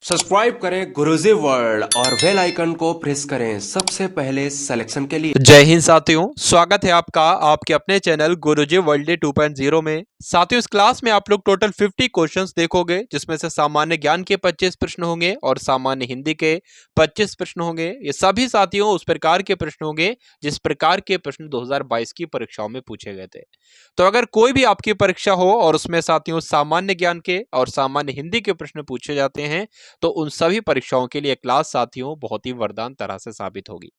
Subscribe करें गुरुजी world और bell icon को प्रेस करें सबसे पहले सिलेक्शन के लिए। जय हिंद साथियों, स्वागत है आपका आपके अपने चैनल गुरुजी वर्ल्ड 2.0 में। साथियों, इस क्लास में आप लोग टोटल 50 क्वेश्चंस देखोगे, जिसमें से सामान्य ज्ञान के 25 प्रश्न होंगे और सामान्य हिंदी के 25 प्रश्न होंगे। ये सभी साथियों उस प्रकार के प्रश्न होंगे जिस प्रकार के प्रश्न 2022 की परीक्षाओं में पूछे गए थे। तो अगर कोई भी आपकी परीक्षा हो और उसमें साथियों सामान्य ज्ञान के और सामान्य हिंदी के प्रश्न पूछे जाते हैं, तो उन सभी परीक्षाओं के लिए क्लास साथियों बहुत ही वरदान तरह से साबित होगी।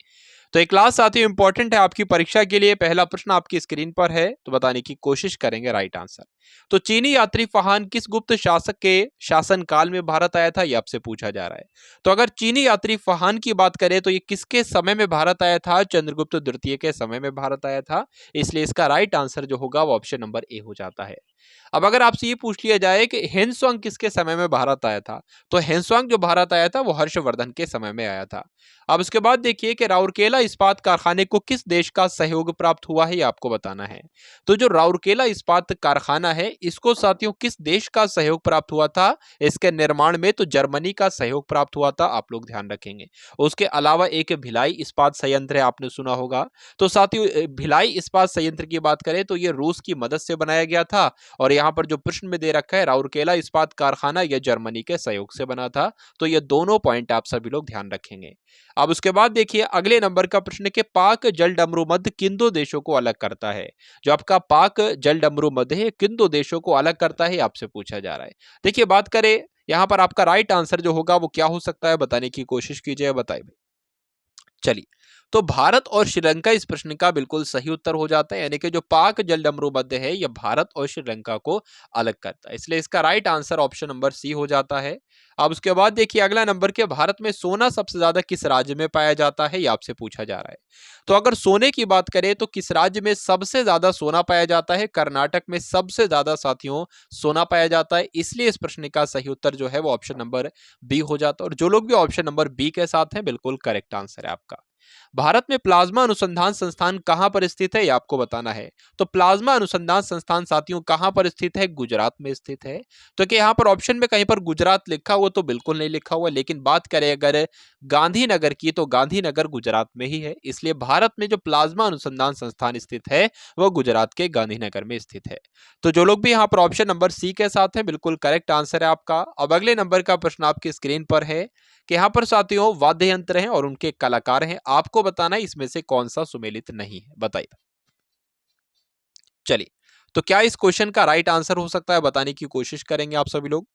तो ये क्लास साथियों इंपॉर्टेंट है आपकी परीक्षा के लिए। पहला प्रश्न आपकी स्क्रीन पर है, तो बताने की कोशिश करेंगे राइट आंसर। तो चीनी यात्री फाहान किस गुप्त शासक के शासन काल में भारत आया था, ये आपसे पूछा जा रहा है। तो अगर चीनी यात्री फाहान की बात करें तो ये किसके समय में भारत आया था? चंद्रगुप्त द्वितीय के समय में भारत आया था। इसलिए इसका राइट आंसर जो होगा वो ऑप्शन नंबर ए हो जाता है। अब अगर आपसे ये पूछ लिया जाए कि हेनसोंग किसके समय में भारत आया था, तो हेनसोंग जो भारत आया था वो हर्षवर्धन के समय में आया था। अब उसके बाद देखिए कि राउरकेला इस्पात कारखाने को किस देश का सहयोग प्राप्त हुआ है, ये आपको बताना है। तो जो राउरकेला इस्पात कारखाना है, इसको साथियों किस देश का सहयोग प्राप्त हुआ था इसके निर्माण में? तो जर्मनी का सहयोग प्राप्त हुआ था, आप लोग ध्यान रखेंगे। उसके अलावा एक भिलाई इस्पात संयंत्र है, आपने सुना होगा। तो साथियों भिलाई इस्पात संयंत्र की बात करें तो ये रूस की मदद से बनाया गया था, और यहाँ पर जो प्रश्न में दे रखा है राउरकेला इस्पात कारखाना, यह जर्मनी के सहयोग से बना था। तो ये दोनों पॉइंट आप सभी लोग ध्यान रखेंगे। अब उसके बाद देखिए अगले नंबर का प्रश्न के पाक जलडमरू मध्य किन दो देशों को अलग करता है? जो आपका पाक जलडमरू मध्य है किन दो देशों को अलग करता है, आपसे पूछा जा रहा है। देखिए बात करें यहां पर आपका राइट आंसर जो होगा वो क्या हो सकता है, बताने की कोशिश कीजिए, बताइए। चलिए, तो भारत और श्रीलंका इस प्रश्न का बिल्कुल सही उत्तर हो जाता है, यानी कि जो पाक जलडमरू मध्य है यह भारत और श्रीलंका को अलग करता है। इसलिए इसका right answer option number C हो जाता है। अब उसके बाद देखिए अगला नंबर के भारत में सोना सबसे ज्यादा किस राज्य में पाया जाता है, ये आपसे पूछा जा रहा है। तो अगर सोने की बात करें तो किस राज्य में सबसे ज्यादा सोना पाया जाता है? कर्नाटक में सबसे ज्यादा साथियों सोना पाया जाता है। इसलिए इस प्रश्न का सही उत्तर जो है वो ऑप्शन नंबर बी हो जाता है। और जो लोग भी ऑप्शन नंबर बी के साथ हैं, बिल्कुल करेक्ट आंसर है आपका। भारत में प्लाज्मा अनुसंधान संस्थान कहां पर स्थित है, ये आपको बताना है। तो प्लाज्मा अनुसंधान संस्थान साथियों कहां पर स्थित है? गुजरात में स्थित है। तो क्या यहाँ पर ऑप्शन में कहीं पर गुजरात लिखा हुआ? तो बिल्कुल नहीं लिखा हुआ, लेकिन बात करें अगर गांधीनगर की तो गांधीनगर गुजरात में ही है। इसलिए भारत में जो प्लाज्मा अनुसंधान संस्थान स्थित है वह गुजरात के गांधीनगर में स्थित है। तो जो लोग भी यहाँ पर ऑप्शन नंबर सी के साथ हैं, बिल्कुल करेक्ट आंसर है आपका। अब अगले नंबर का प्रश्न आपकी स्क्रीन पर है कि यहाँ पर साथियों वाद्य यंत्र हैं और उनके कलाकार हैं, आपको बताना है इसमें से कौन सा सुमेलित नहीं है, बताइए। चलिए, तो क्या इस क्वेश्चन का राइट आंसर हो सकता है, बताने की कोशिश करेंगे आप सभी लोग।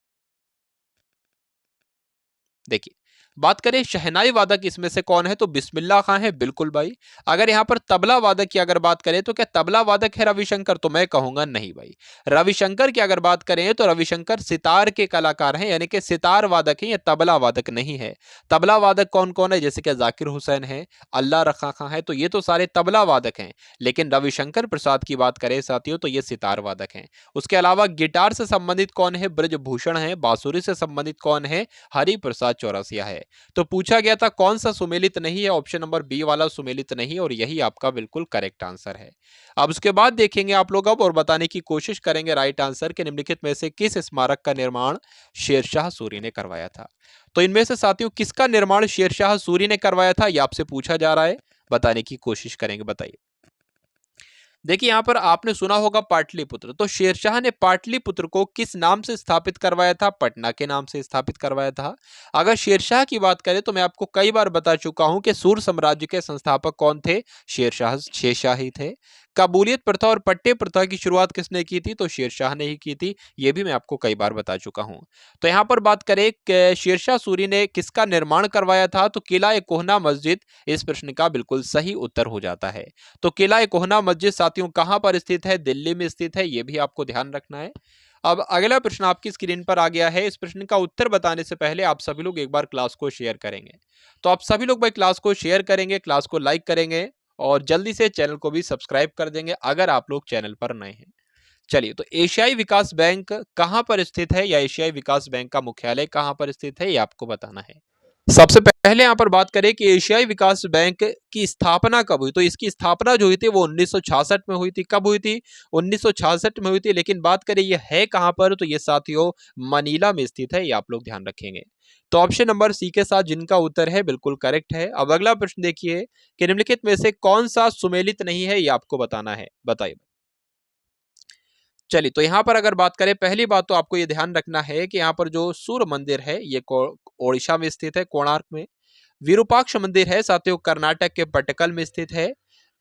देखिए बात करें शहनाई वादक इसमें से कौन है, तो बिस्मिल्लाह खां है, बिल्कुल भाई। अगर यहां पर तबला वादक की अगर बात करें तो क्या तबला वादक है रविशंकर? तो मैं कहूंगा नहीं भाई। रविशंकर की अगर बात करें तो रविशंकर सितार के कलाकार हैं, यानी कि सितार वादक है, या तबला वादक नहीं है। तबला वादक कौन कौन है? जैसे कि जाकिर हुसैन है, अल्लाह रखा खां है, तो ये तो सारे तबला वादक हैं। लेकिन रविशंकर प्रसाद की बात करें साथियों तो ये सितार वादक हैं। उसके अलावा गिटार से संबंधित कौन है? ब्रजभूषण है। बांसुरी से संबंधित कौन है? हरि प्रसाद चौरसिया है। तो पूछा गया था कौन सा सुमेलित नहीं है, ऑप्शन नंबर बी वाला सुमेलित नहीं, और यही आपका बिल्कुल करेक्ट आंसर है। अब उसके बाद देखेंगे आप लोग अब और बताने की कोशिश करेंगे राइट आंसर के निम्नलिखित में से किस स्मारक का निर्माण शेरशाह सूरी ने करवाया था। तो इनमें से साथियों किसका निर्माण शेरशाह सूरी ने करवाया था, यह आपसे पूछा जा रहा है, बताने की कोशिश करेंगे, बताइए। देखिए यहां पर आपने सुना होगा पाटलिपुत्र, तो शेरशाह ने पाटलिपुत्र को किस नाम से स्थापित करवाया था? पटना के नाम से स्थापित करवाया था। अगर शेरशाह की बात करें तो मैं आपको कई बार बता चुका हूं कि सूर साम्राज्य के संस्थापक कौन थे? शेरशाह ही थे। काबूलियत प्रथा और पट्टे प्रथा की शुरुआत किसने की थी? तो शेरशाह ने ही की थी। यह भी मैं आपको कई बार बता चुका हूं। तो यहां पर बात करें कि शेरशाह सूरी ने किसका निर्माण करवाया था, तो किला ए कोहना मस्जिद इस प्रश्न का बिल्कुल सही उत्तर हो जाता है। तो किला ए कोहना मस्जिद साथियों कहां पर स्थित है? दिल्ली में स्थित है, यह भी आपको ध्यान रखना है। अब अगला प्रश्न आपकी स्क्रीन पर आ गया है। इस प्रश्न का उत्तर बताने से पहले आप सभी लोग एक बार क्लास को शेयर करेंगे। तो आप सभी लोग भाई क्लास को शेयर करेंगे, क्लास को लाइक करेंगे और जल्दी से चैनल को भी सब्सक्राइब कर देंगे अगर आप लोग चैनल पर नए हैं। चलिए, तो एशियाई विकास बैंक कहां पर स्थित है, या एशियाई विकास बैंक का मुख्यालय कहां पर स्थित है, ये आपको बताना है। सबसे पहले यहाँ पर बात करें कि एशियाई विकास बैंक की स्थापना कब हुई, तो इसकी स्थापना जो हुई थी वो 1966 में हुई थी। कब हुई थी? 1966 में हुई थी। लेकिन बात करें ये है कहां पर, तो ये साथियों मनीला में स्थित है, ये आप लोग ध्यान रखेंगे। तो ऑप्शन नंबर सी के साथ जिनका उत्तर है बिल्कुल करेक्ट है। अब अगला प्रश्न देखिए कि निम्नलिखित में से कौन सा सुमेलित नहीं है, ये आपको बताना है, बताइए। चलिए, तो यहाँ पर अगर बात करें, पहली बात तो आपको ये ध्यान रखना है कि यहाँ पर जो सूर्य मंदिर है ये ओडिशा में स्थित है, कोणार्क में। विरूपाक्ष मंदिर है साथियों, कर्नाटक के पटकल में स्थित है।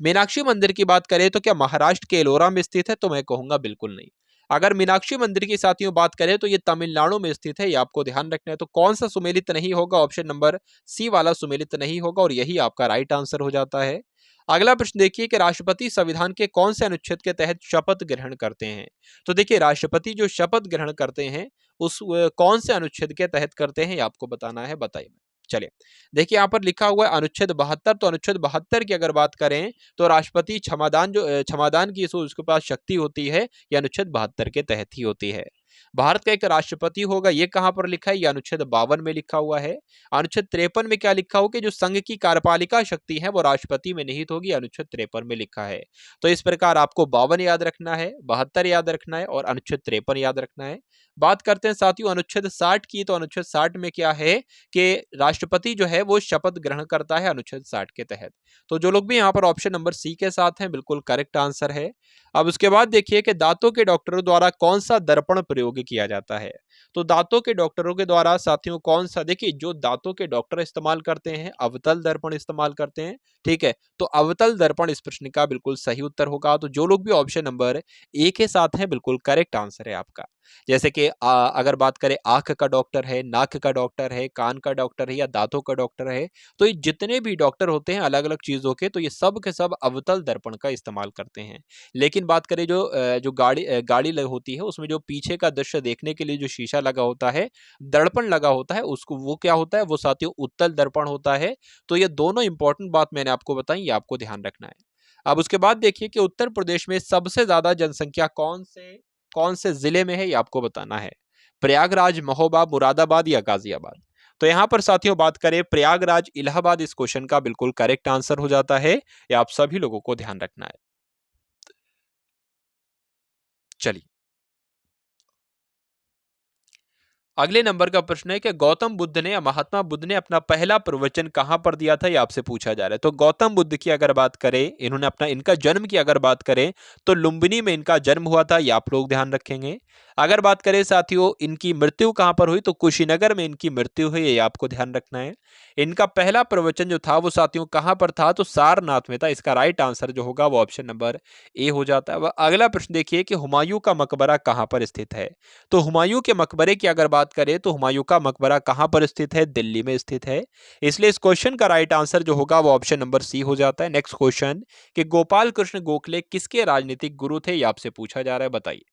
मीनाक्षी मंदिर की बात करें तो क्या महाराष्ट्र के एलोरा में स्थित है, तो मैं कहूंगा बिल्कुल नहीं। अगर मीनाक्षी मंदिर की साथियों बात करें तो ये तमिलनाडु में स्थित है, ये आपको ध्यान रखना है। तो कौन सा सुमेलित नहीं होगा? ऑप्शन नंबर सी वाला सुमेलित नहीं होगा, और यही आपका राइट आंसर हो जाता है। अगला प्रश्न देखिए कि राष्ट्रपति संविधान के कौन से अनुच्छेद के तहत शपथ ग्रहण करते हैं। तो देखिए, राष्ट्रपति जो शपथ ग्रहण करते हैं उस कौन से अनुच्छेद के तहत करते हैं, ये आपको बताना है, बताइए। चलिए, देखिए यहाँ पर लिखा हुआ है अनुच्छेद 72। तो अनुच्छेद 72 की अगर बात करें तो राष्ट्रपति क्षमादान क्षमादान की उसके पास शक्ति होती है, यह अनुच्छेद 72 के तहत ही होती है। भारत का एक राष्ट्रपति होगा, ये कहां पर लिखा है? ये अनुच्छेद 52 में लिखा हुआ है। अनुच्छेद 53 में क्या लिखा होगा कि जो संघ की कार्यपालिका शक्ति है वो राष्ट्रपति में निहित होगी, अनुच्छेद 53 में लिखा है। तो इस प्रकार आपको 52 याद रखना है, 72 याद रखना है और अनुच्छेद 53 याद रखना है। बात करते हैं साथियों अनुच्छेद 60 की, तो अनुच्छेद 60 में क्या है कि राष्ट्रपति जो है वो शपथ ग्रहण करता है अनुच्छेद 60 के तहत। तो जो लोग भी यहाँ पर ऑप्शन नंबर सी के साथ हैं बिल्कुल करेक्ट आंसर है। अब उसके बाद देखिए कि दांतों के डॉक्टरों द्वारा कौन सा दर्पण प्रयोग किया जाता है। तो दांतों के डॉक्टरों के द्वारा साथियों कौन सा, देखिए जो दांतों के डॉक्टर इस्तेमाल करते हैं अवतल दर्पण इस्तेमाल करते हैं, ठीक है। तो अवतल दर्पण इस प्रश्न का बिल्कुल सही उत्तर होगा। तो जो लोग भी ऑप्शन नंबर ए के साथ हैं बिल्कुल करेक्ट आंसर है आपका। जैसे कि अगर बात करें आंख का डॉक्टर है, नाक का डॉक्टर है, कान का डॉक्टर है या दांतों का डॉक्टर है, तो ये जितने भी डॉक्टर होते हैं अलग अलग चीजों के, तो ये सब के सब अवतल दर्पण का इस्तेमाल करते हैं। लेकिन बात करें जो गाड़ी होती है उसमें जो पीछे का दृश्य देखने के लिए जो शीशा लगा होता है, दर्पण लगा होता है, उसको वो क्या होता है? वो साथियों उत्तल दर्पण होता है। तो ये दोनों इंपॉर्टेंट बात मैंने आपको बताई, ये आपको ध्यान रखना है। अब उसके बाद देखिए कि उत्तर प्रदेश में सबसे ज्यादा जनसंख्या कौन से जिले में है, ये आपको बताना है। प्रयागराज, महोबा, मुरादाबाद या गाजियाबाद। तो यहां पर साथियों बात करें प्रयागराज, इलाहाबाद इस क्वेश्चन का बिल्कुल करेक्ट आंसर हो जाता है। ये आप सभी लोगों को ध्यान रखना है। चलिए, अगले नंबर का प्रश्न है कि गौतम बुद्ध ने या महात्मा बुद्ध ने अपना पहला प्रवचन कहां पर दिया था, ये आपसे पूछा जा रहा है। तो गौतम बुद्ध की अगर बात करें, इन्होंने इनका जन्म की अगर बात करें तो लुम्बिनी में इनका जन्म हुआ था, ये आप लोग ध्यान रखेंगे। अगर बात करें साथियों इनकी मृत्यु कहां पर हुई, तो कुशीनगर में इनकी मृत्यु हुई, ये आपको ध्यान रखना है। इनका पहला प्रवचन जो था वो साथियों कहां पर था, तो सारनाथ में था। इसका राइट आंसर जो होगा वो ऑप्शन नंबर ए हो जाता है। अगला प्रश्न देखिए कि हुमायूं का मकबरा कहां पर स्थित है। तो हुमायूं के मकबरे की अगर बात करें तो हुमायूं का मकबरा कहां पर स्थित है? दिल्ली में स्थित है। इसलिए इस क्वेश्चन का राइट आंसर जो होगा वो ऑप्शन नंबर सी हो जाता है। नेक्स्ट क्वेश्चन कि गोपाल कृष्ण गोखले किसके राजनीतिक गुरु थे, ये आपसे पूछा जा रहा है, बताइए।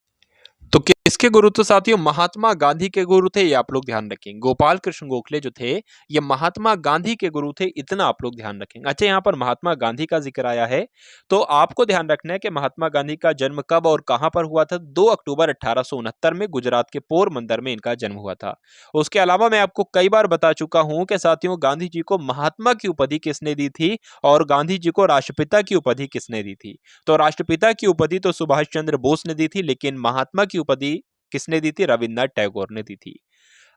तो किसके गुरु? तो साथियों महात्मा गांधी के गुरु थे, ये आप लोग ध्यान रखेंगे। गोपाल कृष्ण गोखले जो थे ये महात्मा गांधी के गुरु थे, इतना आप लोग ध्यान रखेंगे। अच्छा, यहाँ पर महात्मा गांधी का जिक्र आया है तो आपको ध्यान रखना है कि महात्मा गांधी का जन्म कब और कहां पर हुआ था। 2 अक्टूबर 1869 में गुजरात के पोरबंदर में इनका जन्म हुआ था। उसके अलावा मैं आपको कई बार बता चुका हूं कि साथियों गांधी जी को महात्मा की उपाधि किसने दी थी और गांधी जी को राष्ट्रपिता की उपाधि किसने दी थी। तो राष्ट्रपिता की उपाधि तो सुभाष चंद्र बोस ने दी थी, लेकिन महात्मा की उपाधि किसने दी थी? रविन्द्रनाथ टैगोर ने दी थी।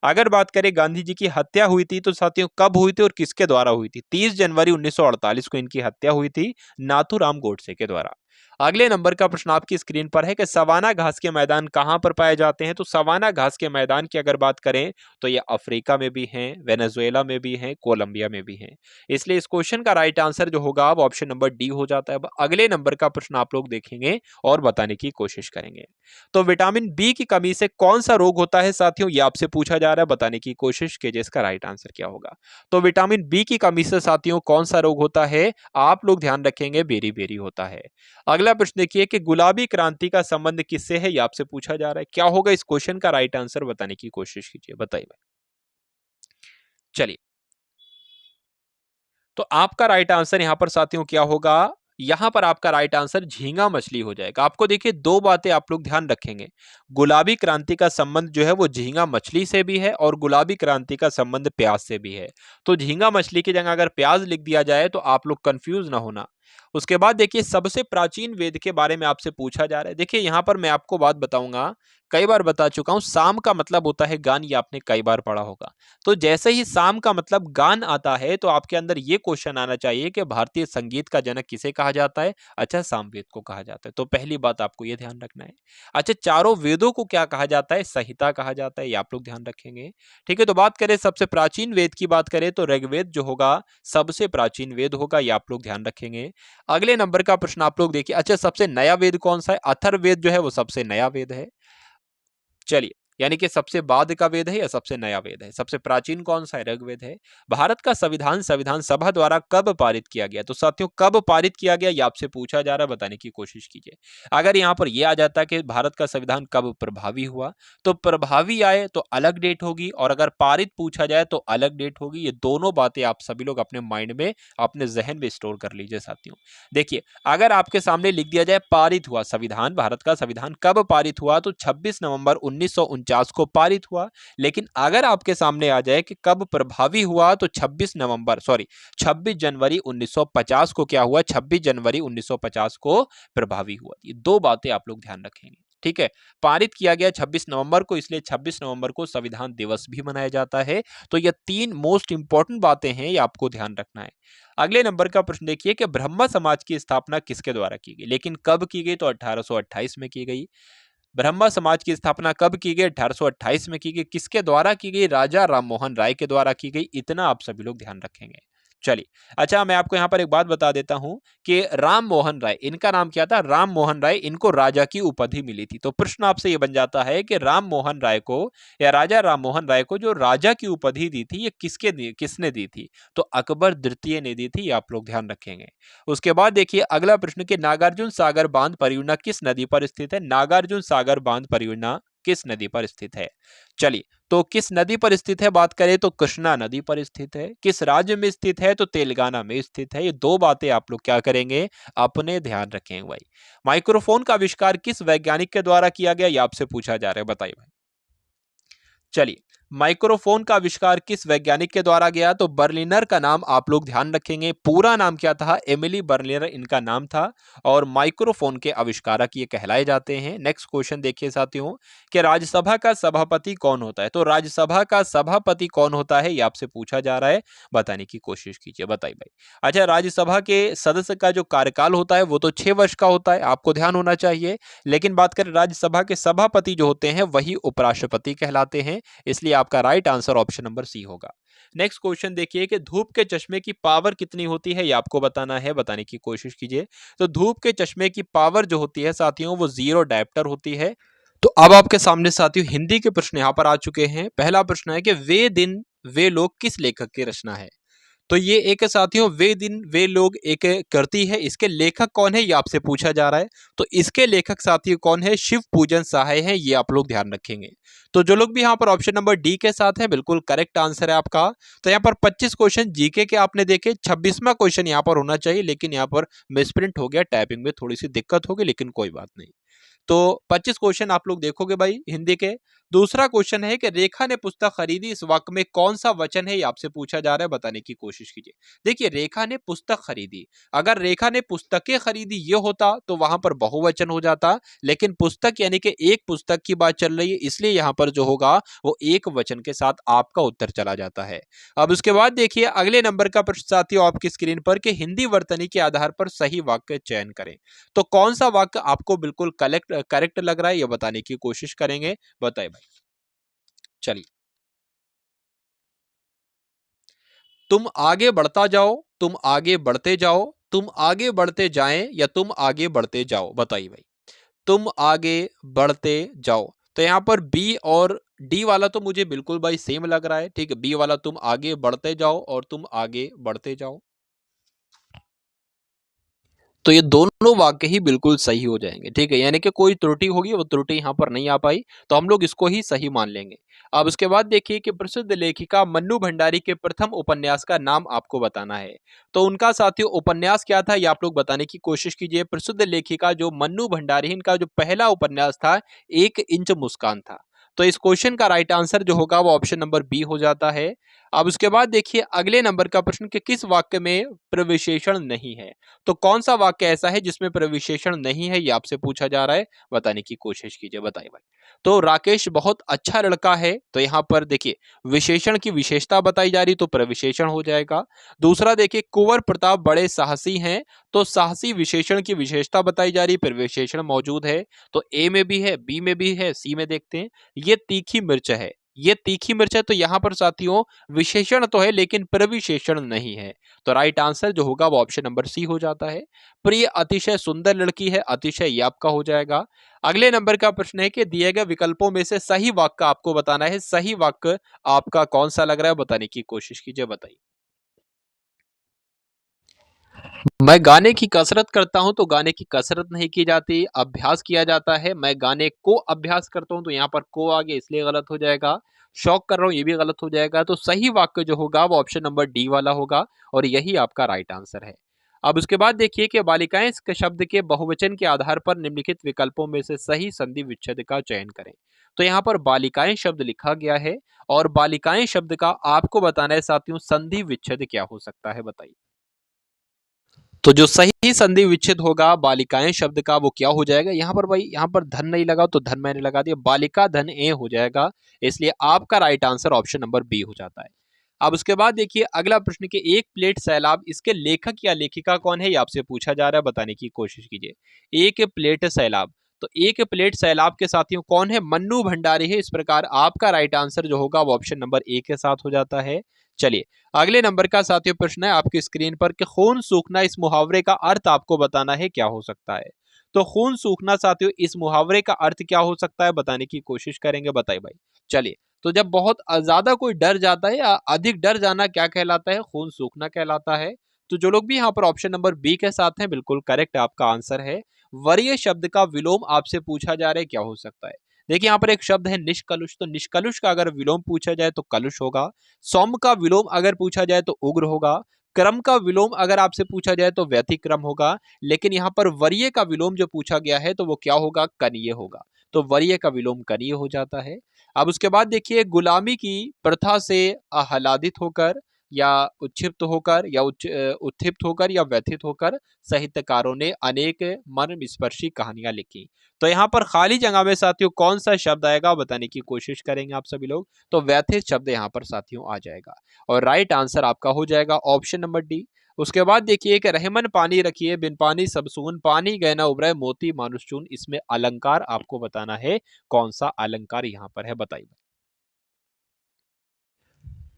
अगर बात करें गांधी जी की हत्या हुई थी तो साथियों कब हुई थी और किसके द्वारा हुई थी? 30 जनवरी 1948 को इनकी हत्या हुई थी नाथूराम गोडसे के द्वारा। अगले नंबर का प्रश्न आपकी स्क्रीन पर है कि सवाना घास के मैदान कहां पर पाए जाते हैं। तो सवाना घास के मैदान की अगर बात करें तो ये अफ्रीका में भी हैं, वेनेजुएला में भी हैं, कोलंबिया में भी हैं। इसलिए इस क्वेश्चन का राइट आंसर जो होगा अब ऑप्शन नंबर डी हो जाता है। अब अगले नंबर का प्रश्न आप लोग देखेंगे और बताने की कोशिश करेंगे। तो विटामिन बी की कमी से कौन सा रोग होता है साथियों, ये आपसे पूछा जा रहा है, बताने की कोशिश कीजिए इसका राइट आंसर क्या होगा। तो विटामिन बी की कमी से साथियों कौन सा रोग होता है, आप लोग ध्यान रखेंगे, बेरी बेरी होता है। अगला प्रश्न देखिए कि गुलाबी क्रांति का संबंध किससे है, ये आपसे पूछा जा रहा है। क्या होगा इस क्वेश्चन का राइट आंसर, बताने की कोशिश कीजिए, बताइए। चलिए, तो आपका राइट आंसर यहां पर साथियों क्या होगा? यहां पर आपका राइट आंसर झींगा मछली हो जाएगा। आपको देखिए दो बातें आप लोग ध्यान रखेंगे, गुलाबी क्रांति का संबंध जो है वो झींगा मछली से भी है और गुलाबी क्रांति का संबंध प्याज से भी है। तो झींगा मछली की जगह अगर प्याज लिख दिया जाए तो आप लोग कंफ्यूज ना होना। उसके बाद देखिए सबसे प्राचीन वेद के बारे में आपसे पूछा जा रहा है। देखिए यहां पर मैं आपको बात बताऊंगा, कई बार बता चुका हूं, साम का मतलब होता है गान, ये आपने कई बार पढ़ा होगा। तो जैसे ही साम का मतलब गान आता है तो आपके अंदर ये क्वेश्चन आना चाहिए कि भारतीय संगीत का जनक किसे कहा जाता है? अच्छा, सामवेद को कहा जाता है। तो पहली बात आपको ये ध्यान रखना है। अच्छा, चारों वेदों को क्या कहा जाता है? संहिता कहा जाता है, ये आप लोग ध्यान रखेंगे। ठीक है, तो बात करें सबसे प्राचीन वेद की, बात करें तो ऋग्वेद जो होगा सबसे प्राचीन वेद होगा, ये आप लोग ध्यान रखेंगे। अगले नंबर का प्रश्न आप लोग देखिए। अच्छा, सबसे नया वेद कौन सा है? अथर्ववेद जो है वो सबसे नया वेद है। चलिए, यानी कि सबसे बाद का वेद है या सबसे नया वेद है? सबसे प्राचीन कौन सा है? ऋग्वेद है। भारत का संविधान संविधान सभा द्वारा कब पारित किया गया? तो साथियों कब पारित किया गया ये आपसे पूछा जा रहा है, बताने की कोशिश कीजिए। अगर यहां पर यह आ जाता कि भारत का संविधान कब प्रभावी हुआ, तो प्रभावी आए तो अलग डेट होगी और अगर पारित पूछा जाए तो अलग डेट होगी। ये दोनों बातें आप सभी लोग अपने माइंड में, अपने जहन में स्टोर कर लीजिए साथियों। देखिए, अगर आपके सामने लिख दिया जाए पारित हुआ संविधान, भारत का संविधान कब पारित हुआ, तो 26 नवंबर 1949 को पारित हुआ। लेकिन अगर आपके सामने आ जाए कि कब प्रभावी हुआ, तो 26 जनवरी 1950 को क्या हुआ? 26 जनवरी 1950 को प्रभावी हुआ। ये दो बातें आप लोग ध्यान रखेंगे। ठीक है, पारित किया गया 26 नवंबर को, इसलिए 26 नवंबर को संविधान दिवस भी मनाया जाता है। तो ये तीन मोस्ट इंपॉर्टेंट बातें हैं, ये आपको ध्यान रखना है। अगले नंबर का प्रश्न देखिए कि ब्रह्म समाज की स्थापना किसके द्वारा की गई? लेकिन कब की गई? तो 1828 में की गई। ब्रह्म समाज की स्थापना कब की गई? 1828 में की गई। किसके द्वारा की गई? राजा राममोहन राय के द्वारा की गई। इतना आप सभी लोग ध्यान रखेंगे। चलिए, अच्छा मैं आपको यहाँ पर एक बात बता देता हूं कि राम मोहन राय, इनका नाम क्या था? राम मोहन राय, इनको राजा की उपाधि मिली थी। तो प्रश्न आपसे ये बन जाता है कि राम मोहन राय को या राजा राम मोहन राय को जो राजा की उपाधि दी थी, ये किसने दी थी? तो अकबर द्वितीय ने दी थी, ये आप लोग ध्यान रखेंगे। उसके बाद देखिए अगला प्रश्न कि नागार्जुन सागर बांध परियोजना किस नदी पर स्थित है? नागार्जुन सागर बांध परियोजना किस नदी पर स्थित है? चलिए, तो किस नदी पर स्थित है? बात करें तो कृष्णा नदी पर स्थित है। किस राज्य में स्थित है? तो तेलंगाना में स्थित है। ये दो बातें आप लोग क्या करेंगे? अपने ध्यान रखेंगे भाई। माइक्रोफोन का आविष्कार किस वैज्ञानिक के द्वारा किया गया? ये आपसे पूछा जा रहा है, बताइए भाई। चलिए, माइक्रोफोन का आविष्कार किस वैज्ञानिक के द्वारा गया? तो बर्लिनर का नाम आप लोग ध्यान रखेंगे। पूरा नाम क्या था? एमिली बर्लिनर इनका नाम था और माइक्रोफोन के आविष्कारक ये कहलाए जाते हैं। नेक्स्ट क्वेश्चन देखिए साथियों कि राज्यसभा का सभापति कौन होता है? तो राज्यसभा का सभापति कौन होता है, ये आपसे पूछा जा रहा है, बताने की कोशिश कीजिए, बताइए भाई। अच्छा, राज्यसभा के सदस्य का जो कार्यकाल होता है वो तो 6 वर्ष का होता है, आपको ध्यान होना चाहिए। लेकिन बात करें राज्यसभा के सभापति जो होते हैं वही उपराष्ट्रपति कहलाते हैं, इसलिए आपका right answer option number c होगा। नेक्स्ट क्वेश्चन देखिए कि धूप के चश्मे की पावर कितनी होती है, ये आपको बताना है, बताने की कोशिश कीजिए। तो धूप के चश्मे की पावर जो होती है साथियों वो 0 डायप्टर होती है। तो अब आपके सामने साथियों हिंदी के प्रश्न यहां पर आ चुके हैं। पहला प्रश्न है कि वे दिन वे लोग किस लेखक की रचना है? तो ये एक साथियों वे दिन वे लोग एक कृति है, इसके लेखक कौन है ये आपसे पूछा जा रहा है। तो इसके लेखक साथियों कौन है? शिव पूजन सहाय है, ये आप लोग ध्यान रखेंगे। तो जो लोग भी यहाँ पर ऑप्शन नंबर डी के साथ है, बिल्कुल करेक्ट आंसर है आपका। तो यहाँ पर 25 क्वेश्चन जीके के आपने देखे, 26वां क्वेश्चन यहाँ पर होना चाहिए, लेकिन यहाँ पर मिसप्रिंट हो गया, टाइपिंग में थोड़ी सी दिक्कत होगी, लेकिन कोई बात नहीं। तो 25 क्वेश्चन आप लोग देखोगे भाई हिंदी के। दूसरा क्वेश्चन है कि रेखा ने पुस्तक खरीदी, इस वाक्य में कौन सा वचन है ये आपसे पूछा जा रहा है, बताने की कोशिश कीजिए। देखिए, रेखा ने पुस्तक खरीदी, अगर रेखा ने पुस्तकें खरीदी ये होता तो वहां पर बहुवचन हो जाता, लेकिन पुस्तक यानी कि एक पुस्तक की बात चल रही है, इसलिए यहां पर जो होगा वो एक वचन के साथ आपका उत्तर चला जाता है। अब उसके बाद देखिए अगले नंबर का प्रश्न साथियों आपकी स्क्रीन पर कि हिंदी वर्तनी के आधार पर सही वाक्य चयन करें। तो कौन सा वाक्य आपको बिल्कुल करेक्ट लग रहा है ये बताने की कोशिश करेंगे, बताइए भाई। चलिए, तुम आगे बढ़ता जाओ, तुम आगे बढ़ते जाओ, तुम आगे बढ़ते जाएं या तुम आगे बढ़ते जाओ, बताइए भाई। तुम आगे बढ़ते जाओ। तो यहाँ पर बी और डी वाला तो मुझे बिल्कुल भाई सेम लग रहा है। ठीक है, बी वाला तुम आगे बढ़ते जाओ और तुम आगे बढ़ते जाओ। तो ये दोनों वाक्य ही बिल्कुल सही हो जाएंगे, ठीक है, यानी कि कोई त्रुटि होगी, वो त्रुटि यहाँ पर नहीं आ पाई, तो हम लोग इसको ही सही मान लेंगे। अब उसके बाद देखिए कि प्रसिद्ध लेखिका मन्नू भंडारी के प्रथम उपन्यास का नाम आपको बताना है। तो उनका साथियों उपन्यास क्या था, ये आप लोग बताने की कोशिश कीजिए। प्रसिद्ध लेखिका जो मन्नू भंडारी, इनका जो पहला उपन्यास था 1 इंच मुस्कान था। तो इस क्वेश्चन का राइट आंसर जो होगा वो ऑप्शन नंबर बी हो जाता है। अब उसके बाद देखिए अगले नंबर का प्रश्न कि किस वाक्य में प्रविशेषण नहीं है। तो कौन सा वाक्य ऐसा है जिसमें प्रविशेषण नहीं है, ये आपसे पूछा जा रहा है, बताने की कोशिश कीजिए, बताइए भाई। तो राकेश बहुत अच्छा लड़का है, तो यहाँ पर देखिए विशेषण की विशेषता बताई जा रही, तो प्रविशेषण हो जाएगा। दूसरा देखिए कुंवर प्रताप बड़े साहसी हैं, तो साहसी विशेषण की विशेषता बताई जा रही, प्रविशेषण मौजूद है। तो ए में भी है, बी में भी है, सी में देखते हैं। ये तीखी मिर्च है, ये तीखी मिर्च है, तो यहाँ पर साथियों विशेषण तो है लेकिन प्रविशेषण नहीं है। तो राइट आंसर जो होगा वो ऑप्शन नंबर सी हो जाता है। प्रिय अतिशय सुंदर लड़की है, अतिशय ये आपका हो जाएगा। अगले नंबर का प्रश्न है कि दिए गए विकल्पों में से सही वाक्य आपको बताना है। सही वाक्य आपका कौन सा लग रहा है, बताने की कोशिश कीजिए, बताइए। मैं गाने की कसरत करता हूं, तो गाने की कसरत नहीं की जाती, अभ्यास किया जाता है। मैं गाने को अभ्यास करता हूं, तो यहाँ पर को आ गया, इसलिए गलत हो जाएगा। शौक कर रहा हूं, ये भी गलत हो जाएगा। तो सही वाक्य जो होगा वो ऑप्शन नंबर डी वाला होगा, और यही आपका राइट आंसर है। अब उसके बाद देखिए कि बालिकाएं इस शब्द के बहुवचन के आधार पर निम्नलिखित विकल्पों में से सही संधि विच्छेद का चयन करें। तो यहाँ पर बालिकाएं शब्द लिखा गया है, और बालिकाएं शब्द का आपको बताना है साथियों संधि विच्छेद क्या हो सकता है, बताइए। तो जो सही संधि विच्छेद होगा बालिकाएं शब्द का वो क्या हो जाएगा, यहाँ पर भाई, यहाँ पर धन नहीं लगा तो धन मैंने लगा दिया, बालिका धन ए हो जाएगा, इसलिए आपका right answer option number B हो जाता है। अब उसके बाद देखिए अगला प्रश्न कि एक प्लेट सैलाब, इसके लेखक या लेखिका कौन है, ये आपसे पूछा जा रहा है, बताने की कोशिश कीजिए। एक प्लेट सैलाब, तो एक प्लेट सैलाब के साथियों कौन है, मन्नू भंडारी है। इस प्रकार आपका राइट आंसर जो होगा वो ऑप्शन नंबर ए के साथ हो जाता है। चलिए अगले नंबर का साथियों प्रश्न है आपकी स्क्रीन पर कि खून सूखना, इस मुहावरे का अर्थ आपको बताना है क्या हो सकता है। तो खून सूखना साथियों इस मुहावरे का अर्थ क्या हो सकता है, बताने की कोशिश करेंगे, बताइए भाई। चलिए, तो जब बहुत ज्यादा कोई डर जाता है या अधिक डर जाना क्या कहलाता है, खून सूखना कहलाता है। तो जो लोग भी यहाँ पर ऑप्शन नंबर बी के साथ हैं बिल्कुल करेक्ट आपका आंसर है। वरीय शब्द का विलोम आपसे पूछा जा रहा है क्या हो सकता है। देखिए यहाँ पर एक शब्द है निष्कलुष, तो निष्कलुष का अगर विलोम पूछा जाए तो कलुष होगा। सौम्य का विलोम अगर पूछा जाए तो उग्र होगा। क्रम का विलोम अगर आपसे पूछा जाए तो व्यतिक्रम होगा। लेकिन यहाँ पर वरीय का विलोम जो पूछा गया है तो वो क्या होगा, कनीय होगा। तो वरीय का विलोम कनीय हो जाता है। अब उसके बाद देखिए गुलामी की प्रथा से आह्लादित होकर या उत्क्षिप्त होकर या उत्थिप्त होकर या व्यथित होकर साहित्यकारों ने अनेक मर्मस्पर्शी कहानियां लिखी। तो यहाँ पर खाली जगह में साथियों कौन सा शब्द आएगा, बताने की कोशिश करेंगे आप सभी लोग। तो व्यथित शब्द यहाँ पर साथियों आ जाएगा, और राइट आंसर आपका हो जाएगा ऑप्शन नंबर डी। उसके बाद देखिए कि रहमन पानी रखिए बिन पानी सब सून, पानी गए ना उबरे मोती मानुष चून, इसमें अलंकार आपको बताना है कौन सा अलंकार यहाँ पर है, बताइए।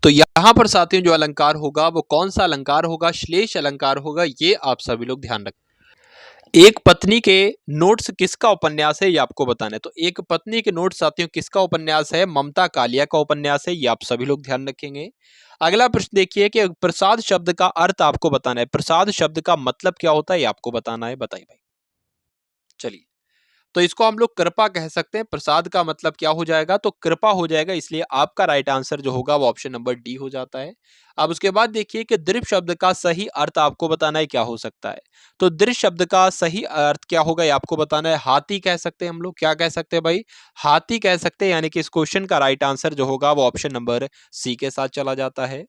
तो यहां पर साथियों जो अलंकार होगा वो कौन सा अलंकार होगा, श्लेष अलंकार होगा, ये आप सभी लोग ध्यान रखें। एक पत्नी के नोट्स किसका उपन्यास है, ये आपको बताना है। तो एक पत्नी के नोट्स साथियों किसका उपन्यास है, ममता कालिया का उपन्यास है, ये आप सभी लोग ध्यान रखेंगे। अगला प्रश्न देखिए कि प्रसाद शब्द का अर्थ आपको बताना है, प्रसाद शब्द का मतलब क्या होता है ये आपको बताना है, बताइए भाई। चलिए, तो इसको हम लोग कृपा कह सकते हैं, प्रसाद का मतलब क्या हो जाएगा, तो कृपा हो जाएगा, इसलिए आपका राइट आंसर जो होगा वो ऑप्शन नंबर डी हो जाता है। अब उसके बाद देखिए कि दृश्य शब्द का सही अर्थ आपको बताना है क्या हो सकता है। तो दृश्य शब्द का सही अर्थ क्या होगा ये आपको बताना है। हाथी कह सकते हैं हम लोग, क्या कह सकते हैं भाई, हाथी कह सकते हैं, यानी कि इस क्वेश्चन का राइट आंसर जो होगा वो ऑप्शन नंबर सी के साथ चला जाता है।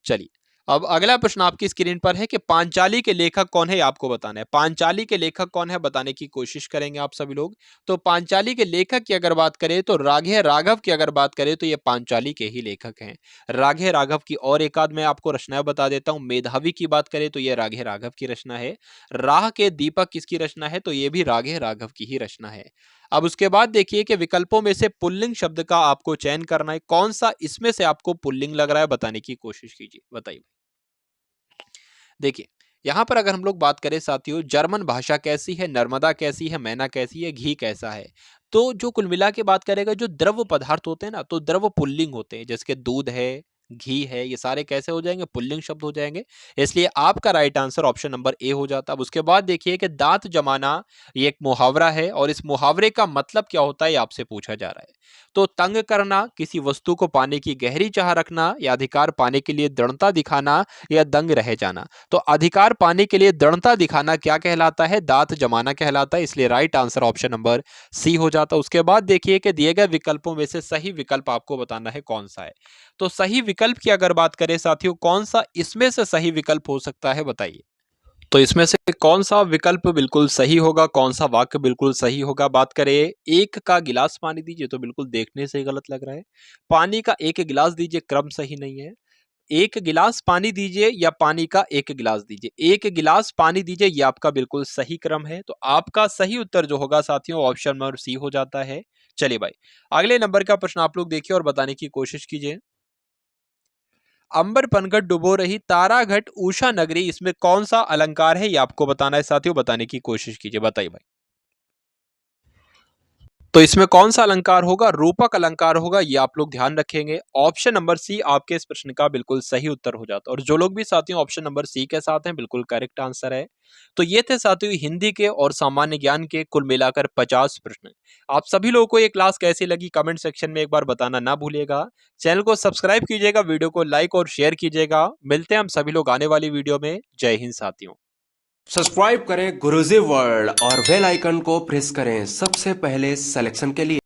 चलिए, अब अगला प्रश्न आपकी स्क्रीन पर है कि पांचाली के लेखक कौन है, आपको बताना है। पांचाली के लेखक कौन है, बताने की कोशिश करेंगे आप सभी लोग। तो पांचाली के लेखक की अगर बात करें तो राघे राघव की अगर बात करें तो ये पांचाली के ही लेखक हैं। राघे राघव की और एक आध मैं आपको रचनाएं बता देता हूं। मेधावी की बात करें तो ये राघे राघव की रचना है। राह के दीपक किसकी रचना है, तो ये भी राघे राघव की ही रचना है। अब उसके बाद देखिए कि विकल्पों में से पुल्लिंग शब्द का आपको चयन करना है, कौन सा इसमें से आपको पुल्लिंग लग रहा है, बताने की कोशिश कीजिए, बताइए। देखिए, यहाँ पर अगर हम लोग बात करें साथियों, जर्मन भाषा कैसी है, नर्मदा कैसी है, मैना कैसी है, घी कैसा है। तो जो कुल मिला के बात करेगा जो द्रव पदार्थ होते हैं ना, तो द्रव पुल्लिंग होते हैं, जैसे कि दूध है, घी है, ये सारे कैसे हो जाएंगे, पुल्लिंग शब्द हो जाएंगे। इसलिए आपका right answer option number A हो जाता। अब उसके बाद देखिए कि दांत जमाना ये एक मुहावरा है और इस मुहावरे का मतलब क्या होता है, आपसे पूछा जा रहा है। तो तंग करना, किसी वस्तु को पाने की गहरी चाह रखना, या अधिकार पाने के लिए दृढ़ता दिखाना, या दंग रह जाना। तो अधिकार पाने के लिए दृढ़ता दिखाना क्या कहलाता है, दांत जमाना कहलाता है। इसलिए right answer option number C हो जाता। उसके बाद देखिए कि दिए गए विकल्पों में से सही विकल्प आपको बताना है कौन सा है। तो सही विकल्प की अगर बात करें साथियों, कौन सा इसमें से सही विकल्प हो सकता है, बताइए। तो इसमें से कौन सा विकल्प बिल्कुल सही होगा, कौन सा वाक्य बिल्कुल सही होगा। बात करें, एक का गिलास पानी दीजिए, तो बिल्कुल देखने से ही गलत लग रहा है। पानी का एक गिलास दीजिए, क्रम सही नहीं है। एक गिलास पानी दीजिए या पानी का एक गिलास दीजिए, एक गिलास पानी दीजिए, ये आपका बिल्कुल सही क्रम है। तो आपका सही उत्तर जो होगा साथियों, ऑप्शन नंबर सी हो जाता है। चलिए भाई, अगले नंबर का प्रश्न आप लोग देखिए और बताने की कोशिश कीजिए। अंबर पनघट डुबो रही तारा घट उषा नगरी, इसमें कौन सा अलंकार है, ये आपको बताना है साथियों, बताने की कोशिश कीजिए, बताइए भाई। तो इसमें कौन सा अलंकार होगा, रूपक अलंकार होगा, ये आप लोग ध्यान रखेंगे। ऑप्शन नंबर सी आपके इस प्रश्न का बिल्कुल सही उत्तर हो जाता है। और जो लोग भी साथियों ऑप्शन नंबर सी के साथ हैं, बिल्कुल करेक्ट आंसर है। तो ये थे साथियों हिंदी के और सामान्य ज्ञान के कुल मिलाकर 50 प्रश्न। आप सभी लोगों को ये क्लास कैसी लगी कमेंट सेक्शन में एक बार बताना ना भूलिएगा। चैनल को सब्सक्राइब कीजिएगा, वीडियो को लाइक और शेयर कीजिएगा। मिलते हैं हम सभी लोग आने वाली वीडियो में। जय हिंद साथियों। सब्सक्राइब करें गुरुजी वर्ल्ड और बेल आइकन को प्रेस करें सबसे पहले सिलेक्शन के लिए।